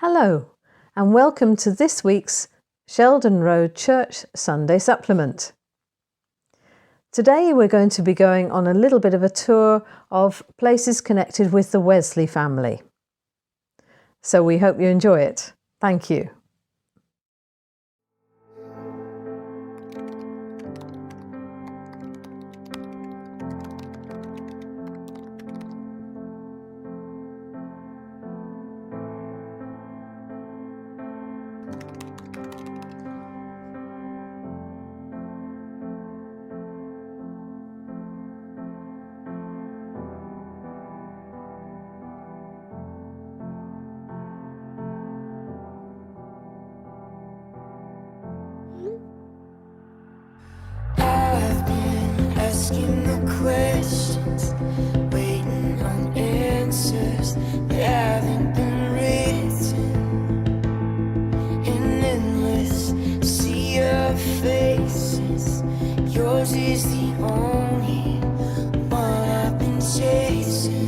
Hello, and welcome to this week's Sheldon Road Church Sunday Supplement. Today we're going to be going on a little bit of a tour of places connected with the Wesley family. So we hope you enjoy it. Thank you. Asking the questions, waiting on answers that haven't been written. An endless sea of faces, yours is the only one I've been chasing.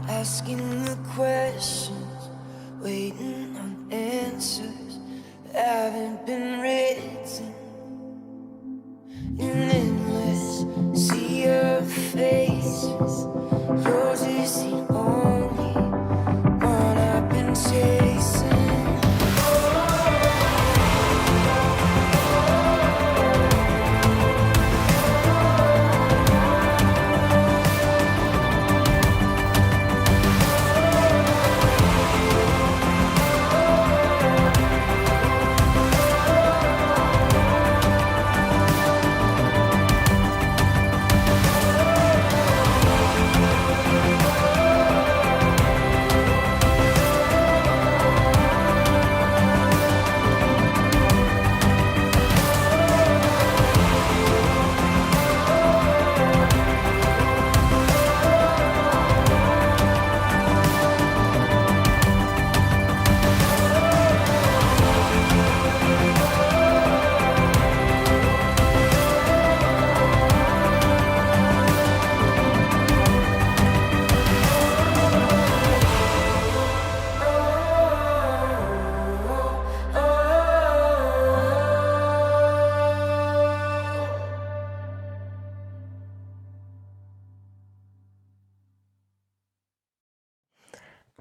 Asking the questions, waiting on answers that haven't been written. An endless sea of faces, yours is the only one I've been chasing.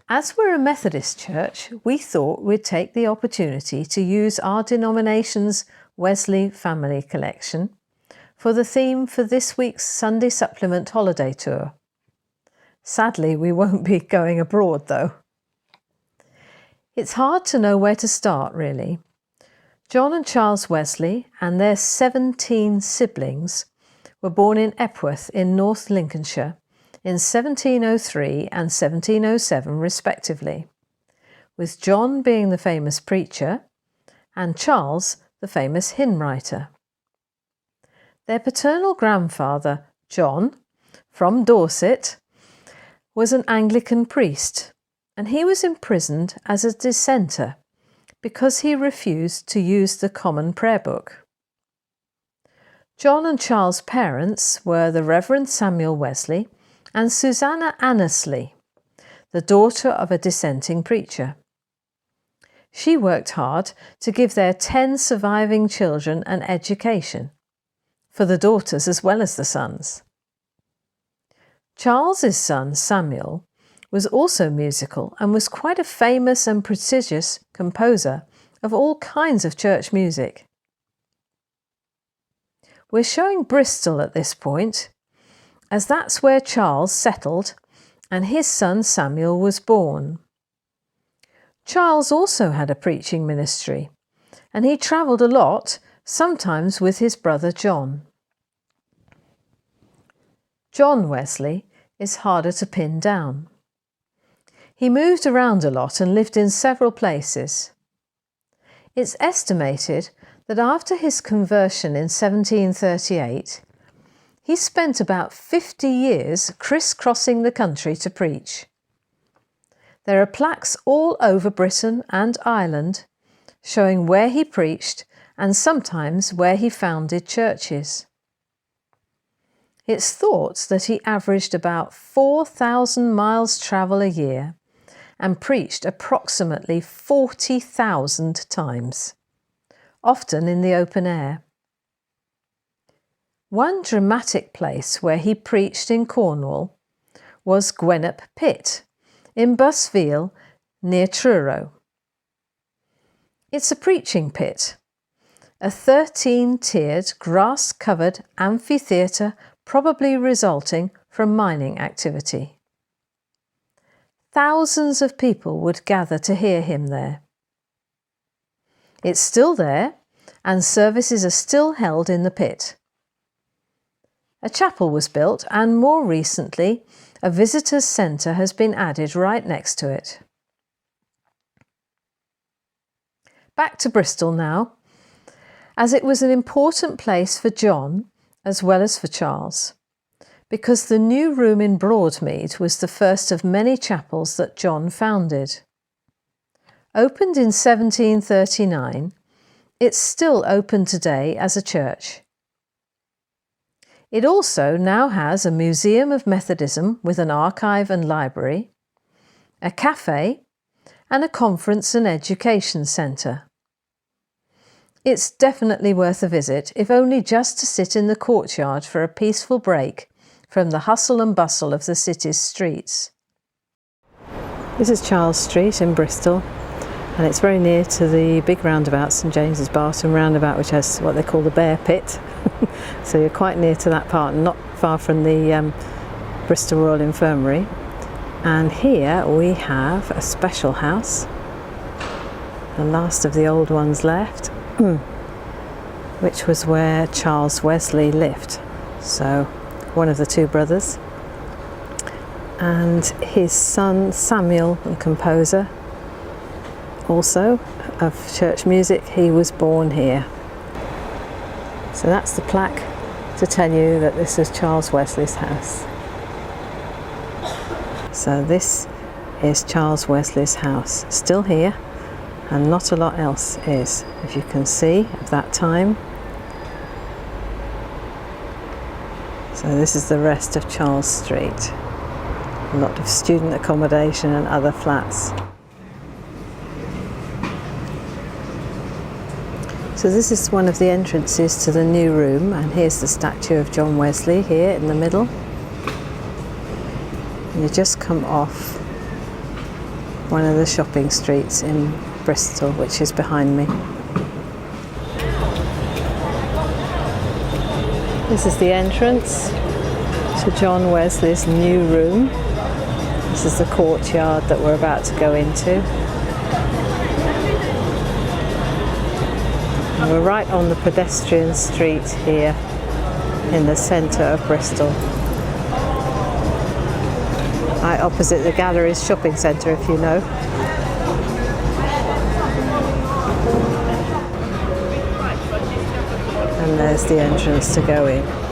As we're a Methodist church, we thought we'd take the opportunity to use our denomination's Wesley Family Collection for the theme for this week's Sunday Supplement holiday tour. Sadly, we won't be going abroad though. It's hard to know where to start, really. John and Charles Wesley and their 17 siblings were born in Epworth in North Lincolnshire in 1703 and 1707 respectively, with John being the famous preacher and Charles the famous hymn writer. Their paternal grandfather, John, from Dorset, was an Anglican priest, and he was imprisoned as a dissenter because he refused to use the Common Prayer Book. John and Charles' parents were the Reverend Samuel Wesley and Susanna Annesley, the daughter of a dissenting preacher. She worked hard to give their 10 surviving children an education, for the daughters as well as the sons. Charles's son, Samuel, was also musical and was quite a famous and prestigious composer of all kinds of church music. We're showing Bristol at this point, as that's where Charles settled and his son Samuel was born. Charles also had a preaching ministry, and he travelled a lot, sometimes with his brother John. John Wesley is harder to pin down. He moved around a lot and lived in several places. It's estimated that after his conversion in 1738, he spent about 50 years crisscrossing the country to preach. There are plaques all over Britain and Ireland showing where he preached and sometimes where he founded churches. It's thought that he averaged about 4,000 miles travel a year and preached approximately 40,000 times, often in the open air. One dramatic place where he preached in Cornwall was Gwenup Pit in Busfield near Truro. It's a preaching pit, a 13-tiered grass-covered amphitheatre probably resulting from mining activity. Thousands of people would gather to hear him there. It's still there and services are still held in the pit. A chapel was built and more recently a visitors' centre has been added right next to it. Back to Bristol now, as it was an important place for John as well as for Charles, because the new room in Broadmead was the first of many chapels that John founded. Opened in 1739, it's still open today as a church. It also now has a museum of Methodism with an archive and library, a cafe, and a conference and education centre. It's definitely worth a visit, if only just to sit in the courtyard for a peaceful break from the hustle and bustle of the city's streets. This is Charles Street in Bristol, and it's very near to the big roundabout, St James's Barton roundabout, which has what they call the Bear Pit. So you're quite near to that part, not far from the Bristol Royal Infirmary. And here we have a special house, the last of the old ones left, which was where Charles Wesley lived. So one of the two brothers. And his son Samuel, the composer, also of church music, he was born here. So that's the plaque to tell you that this is Charles Wesley's house. So this is Charles Wesley's house, still here, and not a lot else is, if you can see, of that time. So this is the rest of Charles Street. A lot of student accommodation and other flats. So this is one of the entrances to the new room, and here's the statue of John Wesley here in the middle. And you just come off one of the shopping streets in Bristol, which is behind me. This is the entrance to John Wesley's new room. This is the courtyard that we're about to go into. And we're right on the pedestrian street here in the centre of Bristol. Right opposite the Galleries shopping centre, if you know. And there's the entrance to go in.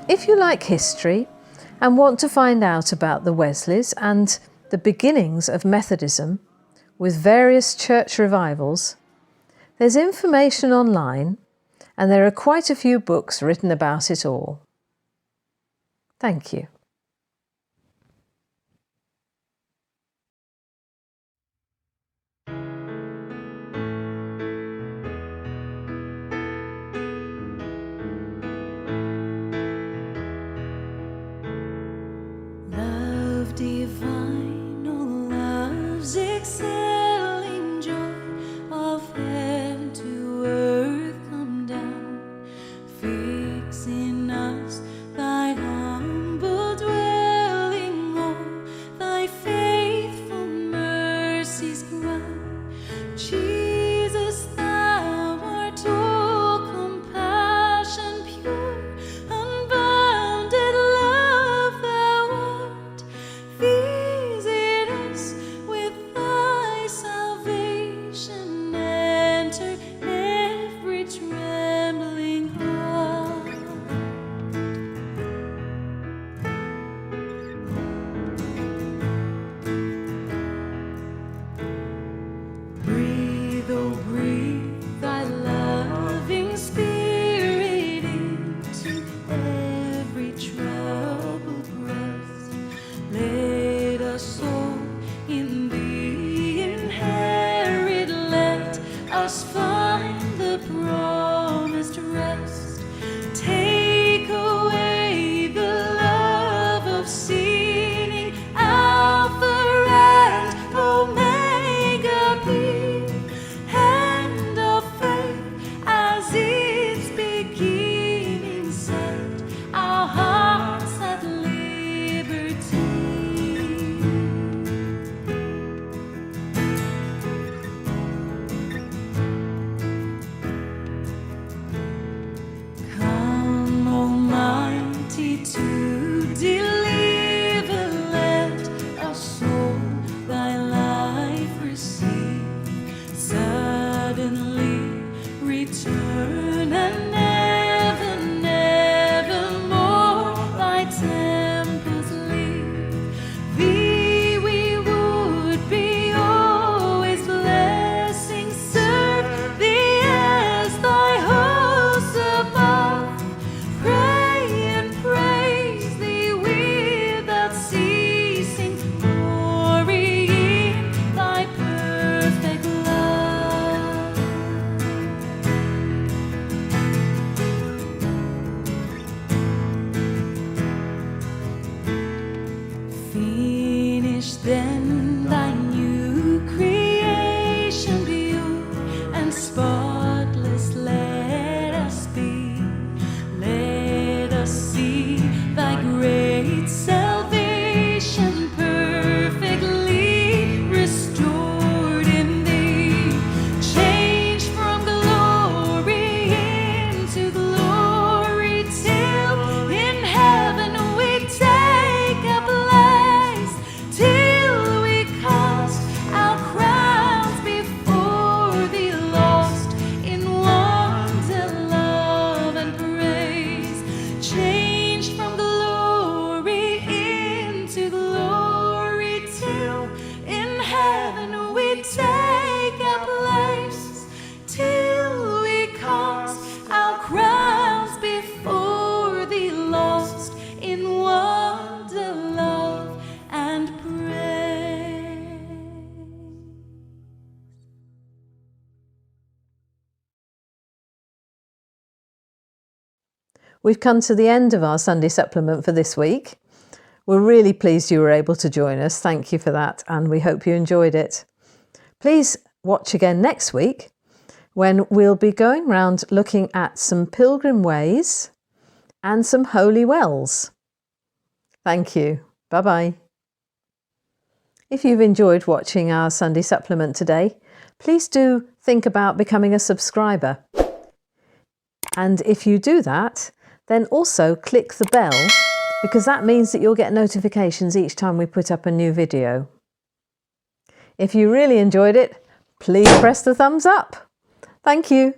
If you like history and want to find out about the Wesleys and the beginnings of Methodism with various church revivals, there's information online and there are quite a few books written about it all. Thank you. Love divine, oh love's excelling joy of heaven to earth come down, fix in us thy humble we've come to the end of our Sunday supplement for this week. We're really pleased you were able to join us. Thank you for that, and we hope you enjoyed it. Please watch again next week when we'll be going round looking at some pilgrim ways and some holy wells. Thank you. Bye-bye. If you've enjoyed watching our Sunday supplement today, please do think about becoming a subscriber. And if you do that, then also click the bell, because that means that you'll get notifications each time we put up a new video. If you really enjoyed it, please press the thumbs up. Thank you.